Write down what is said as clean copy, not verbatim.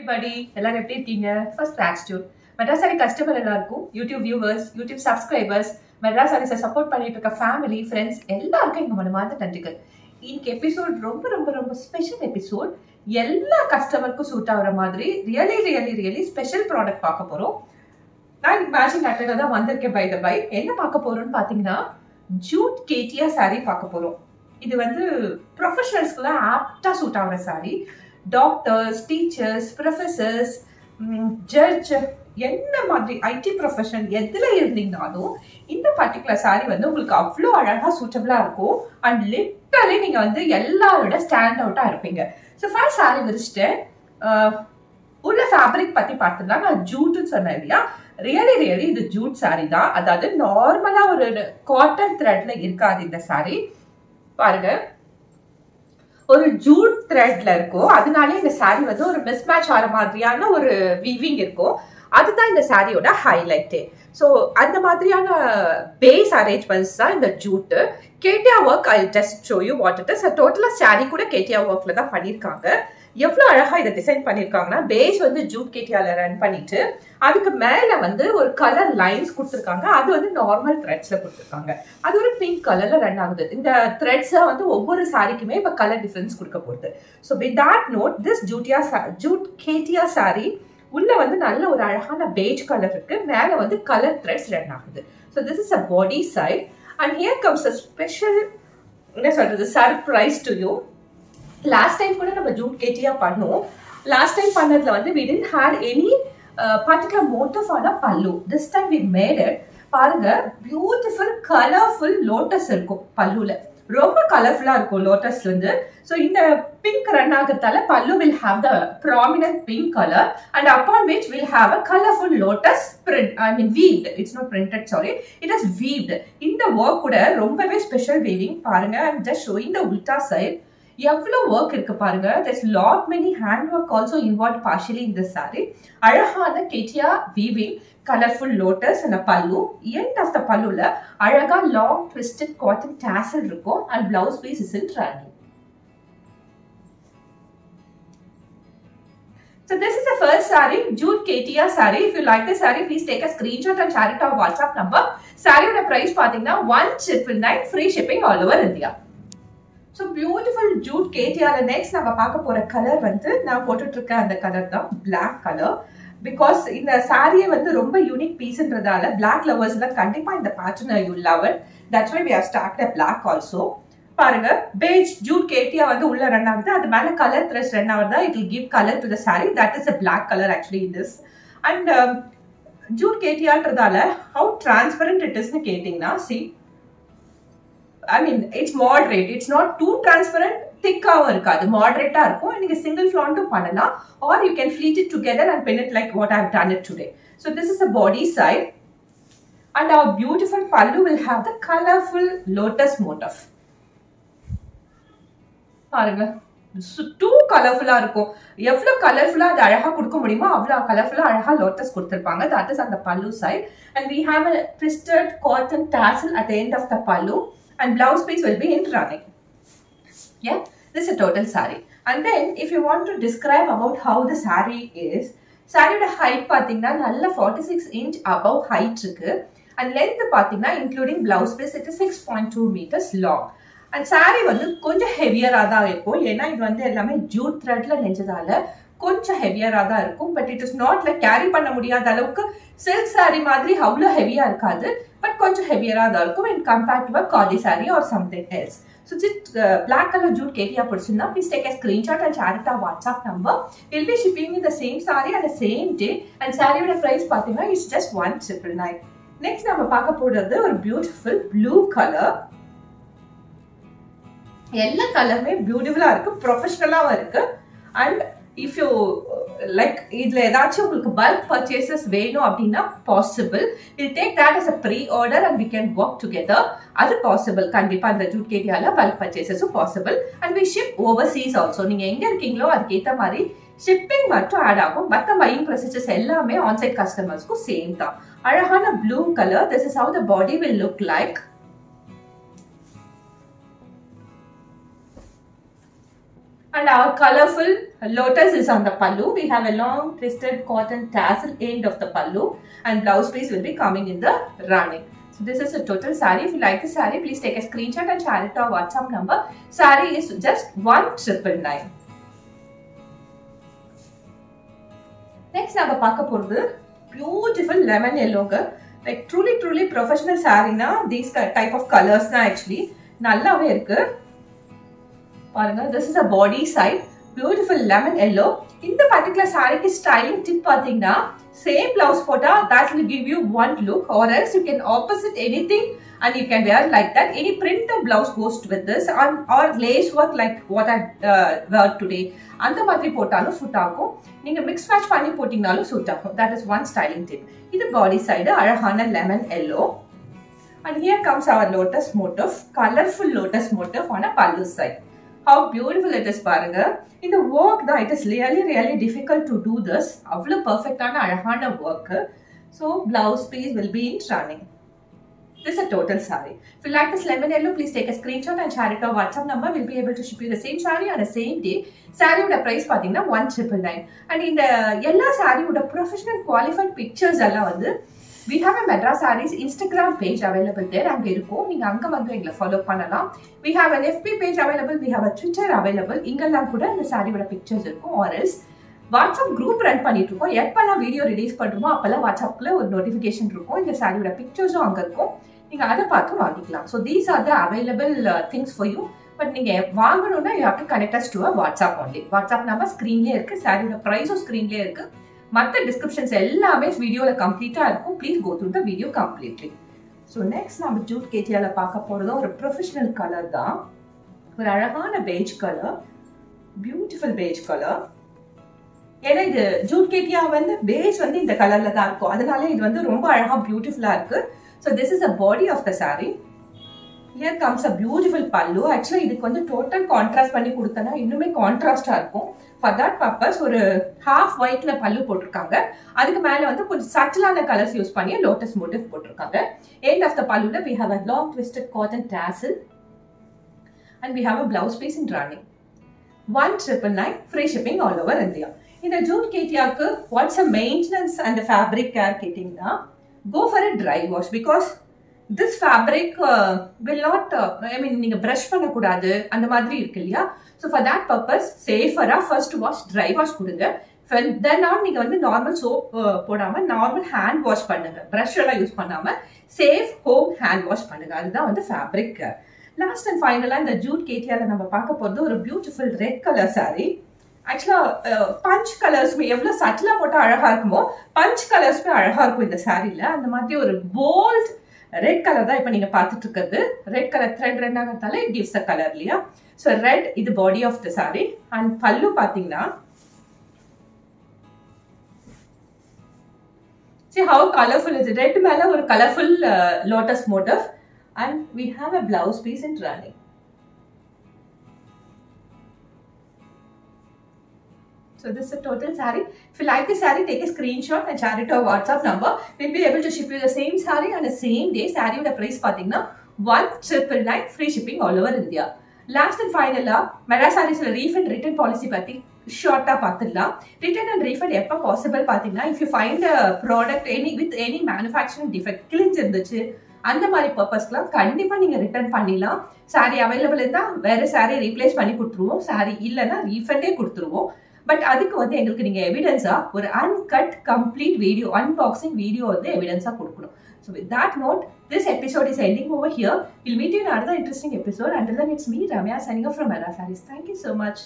everybody. எல்லாரும் எப்படி இருக்கீங்க? First gratitude. Madras sari customer எல்லாருக்கும், YouTube viewers, YouTube subscribers, Madras சாரீஸை சப்போர்ட் பண்ணிட்டு இருக்க ஃபேமிலி, ஃப்ரெண்ட்ஸ் எல்லாருக்கும் எங்க மனமார்ந்த நன்றிகள். இன்னைக்கு எபிசோட் ரொம்ப ரொம்ப ரொம்ப ஸ்பெஷல் எபிசோட். எல்லா கஸ்டமருக்கும் சூட் ஆகுற மாதிரி ரியலி ஸ்பெஷல் ப்ராடக்ட் பார்க்க போறோம். நான் இன்னைக்கு மேட்சிங் அட்டையில தான் வந்திருக்கேன். பை என்ன பார்க்க போறோம்னு பாத்தீங்கன்னா ஜூட் கேட்டியா சாரி பார்க்க போறோம். இது வந்து ப்ரொஃபஷனல்ஸ்க்குலாம் ஆப்டா சூட் ஆகுற sorry. Doctors, teachers, professors, judge, என்ன மாதிரி ஐடி ப்ரொஃபஷன் எதுல இருந்தீங்கனாலும் இந்த பர்டிகுலர் சாரி வந்து உங்களுக்கு அவ்வளோ அழகா சூட்டபிளா இருக்கும். அண்ட் லிட்டரலி நீங்க வந்து எல்லாரோட ஸ்டாண்ட் அவுட்டா இருப்பீங்க. ஸோ ஃபர்ஸ்ட் சாரி விரிச்சிட்டு உள்ள ஃபேப்ரிக் பத்தி பார்த்துலாம். நான் ஜூட்னு சொன்னேன் இல்லையா, ரியலி இது ஜூட் சாரி தான். அதாவது நார்மலா ஒரு காட்டன் த்ரெட்ல இருக்காது இந்த சாரி. பாருங்க, ஒரு ஜூட் த்ரெட்ல இருக்கும். அதனாலே இந்த சாரி வந்து ஒரு மிஸ்மேட்ச் ஆகிற மாதிரியான ஒரு வீவிங் இருக்கும். அதுதான் இந்த சாரியோட ஹைலைட்டே. ஸோ அந்த மாதிரியான பேஸ் அரேஞ்ச்மெண்ட்ஸ் தான் இந்த ஜூட்டு. கேட்டியா work I just show you what it is. டோட்டலா சாரி கூட கேட்டியா ஒர்க்ல தான் பண்ணியிருக்காங்க. எவ்வளவு அழகா இதை டிசைன் பண்ணிருக்காங்கன்னா, பேஸ் வந்து ஜூட் கேட்டியால ரன் பண்ணிட்டு அதுக்கு மேல வந்து ஒரு கலர் லைன்ஸ் கொடுத்துருக்காங்க. அது வந்து நார்மல் த்ரெட்ஸ்ல கொடுத்துருக்காங்க. அது ஒரு பிங்க் கலர்ல ரன் ஆகுது. இந்த த்ரெட்ஸ் வந்து ஒவ்வொரு சாரிக்குமே இப்ப கலர் டிஃபரன்ஸ் கொடுக்க போகுது. So with that note, this jute கேட்டியா சாரி உள்ள வந்து நல்ல ஒரு அழகான பேஜ் கலர் இருக்கு. மேல வந்து கலர் த்ரெட்ஸ் ரன் ஆகுது. So this is a body side. And here comes a special, என்ன சொல்றது, surprise to you. Last time கூட நம்ம ஜூட் கேட்டியா பண்ணோம். லாஸ்ட் டைம் பண்ணதுல வந்து we didn't have any particular motif on a pallu. This time we made it. பாருங்க, beautiful colourful lotus இருக்கும் பல்லுல. ரொம்ப கலர்ஃபுல்லா இருக்கும் லோட்டஸ் வந்து. ஸோ இந்த பிங்க் ரன் ஆகிறதால பல்லு will have the prominent pink color and upon which we'll have a colorful lotus print. I mean weaved. It's not printed, sorry. It is weaved. இந்த work கூட ரொம்பவே ஸ்பெஷல் weaving. பாருங்க, I'm just showing the ulta side. எவ்வளவு work இருக்கு பாருங்க. there's lot many hand work also involved partially in this saree. அழகான கேட்டியா weaving, colorful lotus and a pallu. End of the palluல அழகா long twisted cotton tassel இருக்கும். and blouse piece is in running. So this is the first saree, jute கேட்டியா saree. If you like this saree, please take a screenshot and share it to our WhatsApp number. சாரியோட price பாத்தீங்கன்னா 1999, free shipping all over India. So beautiful jute கேட்டியால next நம்ம பார்க்க போற colour வந்து நான் போட்டுட்டு இருக்க அந்த கலர் தான், பிளாக் கலர். பிகாஸ் இந்த சாரியை வந்து ரொம்ப யூனிக் பீஸ்ன்றதால பிளாக் லவர்ஸ் எல்லாம் கண்டிப்பா இந்த pattern you love it. That's why we have started black also. பாருங்க, பேஜ் ஜூட் கேட்டியா வந்து உள்ள ரன் ஆகுது. அது மேல கலர் த்ரெஸ் ரன் ஆகுதா, it will give colour to the sari. That is a black colour actually in this. And jute கேட்டியான்றதால how transparent it இஸ்னு கேட்டீங்கன்னா, see, I mean, it's moderate. It's not too transparent, thick-ஆவும் இருக்காது, moderate-ஆ இருக்கும். நீங்க single flaunt-ம் பண்ணலாம், or you can fleet it together and pin it like what I've done it today. So this is the body side, and our beautiful pallu will have the colorful lotus motif. பாருங்க, two கலர்ஃபுல்லா இருக்கும். எவ்வளவு கலர்ஃபுல்லா அது அழகா கொடுக்க முடியுமோ அவ்வளவு கலர்ஃபுல்லா அழகா லோட்டஸ் கொடுத்திருப்பாங்க. That is on the pallu side, and we have a twisted cotton tassel at the end of the pallu. And blouse piece will be in running. Yeah, this is a total saree. And then if you want to describe about how the saree is, saree height பாத்தீங்கன்னா நல்ல 46 inch above height இருக்கு. And length பாத்தீங்கன்னா including blouse piece it is 6.2 meters long. And saree வந்து கொஞ்சம் ஹெவியரா தான் இருக்கும். ஏன்னா இது வந்து எல்லாமே ஜூட் த்ரெட்ல நெஞ்சதால கொஞ்சம் ஹெவியரா தான் இருக்கும். But it is not like carry பண்ண முடியாத அளவுக்கு சில்க் சாரி மாதிரி அவ்வளோ ஹெவியா இருக்காது. பட் கொஞ்சம் ஹெவியரா தான் இருக்கும் when compared to a khadi sorry or something else. So black color jute கேட்டியா பிடிச்சிருந்தா please take a screenshot and share it our WhatsApp number. We'll be shipping you the same saree at the same day. And சாரியோட price பாத்தீங்கன்னா it's just 1999. Next நம்ம பார்க்க போறது ஒரு beautiful blue colour. எல்லா கலருமே பியூட்டிஃபுல்லா இருக்கு, ப்ரொஃபஷனலாவும் இருக்கு. அண்ட் இஃப் யூ லைக் இதுல ஏதாச்சும் உங்களுக்கு பல்க் பர்ச்சேசஸ் வேணும் அப்படின்னா possible. Will take that as a pre order and we can work together. அது பாசிபிள். கண்டிப்பா இந்த ஜூட் கேட்டியால பல்க் பர்ச்சேசஸும் possible. And we ship overseas also. நீங்க எங்க இருக்கீங்களோ அதுக்கேற்ற மாதிரி ஷிப்பிங் மட்டும் ஆட் ஆகும். மற்ற பையிங் ப்ரொசீஜர்ஸ் எல்லாமே ஆன்சைட் கஸ்டமர்ஸ்க்கும் சேம் தான். அழகான blue colour. This is how the body will look like. And our colorful lotus is on the pallu. We have a long twisted cotton tassel end of the pallu, and blouse piece will be coming in the running. So this is a total saree. If you like the saree, please take a screenshot and share it to our WhatsApp number. Saree is just 1999. Next, we will talk about beautiful lemon yellow. Like truly professional saree na these type of colors na actually nallave irukku. Paranga, this is a body side, beautiful lemon yellow. In the particular saree ki styling tip pathina, same blouse pota that will give you one look, or else you can opposite anything and you can wear like that. Any printed blouse goes with this, or lace work like what I wear today. அந்த மாதிரி போட்டாலும் suit ஆகும். நீங்க mix match பண்ணி போட்டீங்கனாலும் suit ஆகும். That is one styling tip. இது பாடி side அழகான lemon yellow. And here comes our lotus motif, colorful lotus motif on a pallu side. How beautiful it is பாருங்க. In the work though, it is really difficult to do this. அவ்வளவு perfectான அழகான work. So blouse piece will be in running. This is a total saree. If you like this lemon yellow, please take a screenshot and share it to our WhatsApp number. We'll be able to ship you the same saree on the same day. Saree would price pathina 1999. And in the yellow saree would professional qualified pictures alla vandu we have a Madras Sarees Instagram page available there. Anga irukom, neenga anga vandu engala follow pannalam. We have an FB page available, we have a Twitter available. Ingalla kuda indha saree oda pictures irukom, or else WhatsApp group run பண்ணிட்டு இருக்கோம். எப்பெல்லாம் video release பண்றோமோ அப்பெல்லாம் வாட்ஸ்அப்ல ஒரு notification இருக்கும். இந்த சாரியோட பிக்சர்ஸும் அங்க இருக்கும். நீங்க அதை பார்த்து வாங்கிக்கலாம். So these are the available things for you. But நீங்க வாங்கணும்னா you have to connect us to a WhatsApp only. WhatsApp number ஸ்கிரீன்லயே இருக்கு, சாரியோட பிரைஸும் ஸ்கிரீன்லயே இருக்கு. மற்ற டிஸ்கிரிப்ஷன்ஸ் எல்லாமே வீடியோல கம்ப்ளீட்டா இருக்கும். Please go through the video completely. So next நம்ம ஜூட் கேட்டியால பார்க்க போறது ஒரு ப்ரொஃபஷனல் கலர் தான். ஒரு அழகான beige colour, beautiful beige colour. ஏன்னா இது ஜூட் கேட்டியா வந்து பேஸ் வந்து இந்த கலர்ல தான் இருக்கும், அதனால இது வந்து ரொம்ப அழகா பியூட்டிஃபுல்லா இருக்கு. So this is a body of the sari. Here comes a beautiful pallu. ஆக்சுவலா இதுக்கு வந்து டோட்டல் கான்ட்ராஸ்ட் பண்ணி கொடுத்தனா இன்னுமே கான்ட்ராஸ்டா இருக்கும். ஃபார் தட் பர்பஸ் ஒரு ஹாஃப் ஒயிட்ல பல்லு போட்டிருக்காங்க. அதுக்கு மேல வந்து கொஞ்சம் சட்டிலான கலர்ஸ் யூஸ் பண்ணி லோட்டஸ் மோட்டிவ் போட்டிருக்காங்க. எண்ட் ஆஃப் த பல்லுல we have a long twisted cotton tassel and we have a blouse piece in running. 1999 free shipping all over India. In the jute கேட்டியாக்கு what's a maintenance and the fabric care கேட்டிங்கன்னா go for a dry wash, because this fabric will not நீங்க brush பண்ணக்கூடாது அந்த மாதிரி இருக்கு இல்லையா. So for that purpose safer first wash, dry wash கொடுங்க. Then on நீங்க வந்து நார்மல் சோப் போடாம நார்மல் ஹேண்ட் வாஷ் பண்ணுங்க, பிரஷ் எல்லாம் யூஸ் பண்ணாம சேஃப் ஹோம் ஹேண்ட் வாஷ் பண்ணுங்க. அதுதான் வந்து fabric care. லாஸ்ட் அண்ட் ஃபைனலா இந்த ஜூட் கேட்டியால நம்ம பார்க்க போறது ஒரு பியூட்டிஃபுல் ரெட் கலர் சாரி. ஆக்சுவலா பஞ்ச் கலர்ஸ்மே எவ்வளவு சட்டிலா போட்டா அழகா இருக்குமோ பஞ்ச் கலர்ஸ்மே அழகா இருக்கும் இந்த சாரில. அந்த மாதிரி ஒரு போல்ட் ரெட் கலர் தான் இப்ப நீங்க பாத்துட்டு இருக்கிறது. ரெட் கலர் த்ரெட் ரெண்டாகிறதால இட் கிவ்ஸ் அ கலர் இல்லையா. ஸோ ரெட் இது body of the sari. And pallu பாத்தீங்கன்னா see how colorful is it. Red மேல ஒரு colourful lotus motif and we have a blouse piece in running. So this is a total saree. If you like the saree, take a screenshot and share it to our WhatsApp number. We'll be able to ship you the same saree on the same day. Saree oda price pathina 1999 free shipping all over India. Last and final Madras Sarees refund return policy பத்தி ஷார்ட்டா பார்த்துடலாம். Return and refund எப்போ possible பார்த்தீங்கன்னா, if you find a product with any manufacturing defect கிழிஞ்சு இருந்துச்சு அந்த மாதிரி பர்பஸ்க்குலாம் கண்டிப்பாக நீங்கள் ரிட்டர்ன் பண்ணிடலாம். சாரி அவைலபிள் இருந்தால் வேறு சாரி ரீப்ளேஸ் பண்ணி கொடுத்துருவோம், சாரி இல்லைன்னா ரீஃபண்டே கொடுத்துருவோம். பட் அதுக்கு வந்து எங்களுக்கு நீங்கள் எவிடன்ஸாக ஒரு uncut complete video, unboxing video வந்து எவிடன்ஸாக கொடுக்கணும். So with that note, this episode is ending over here. We'll meet you in another interesting episode. Until then, it's me, Ramya, signing off from Madras Sarees. Thank you so much.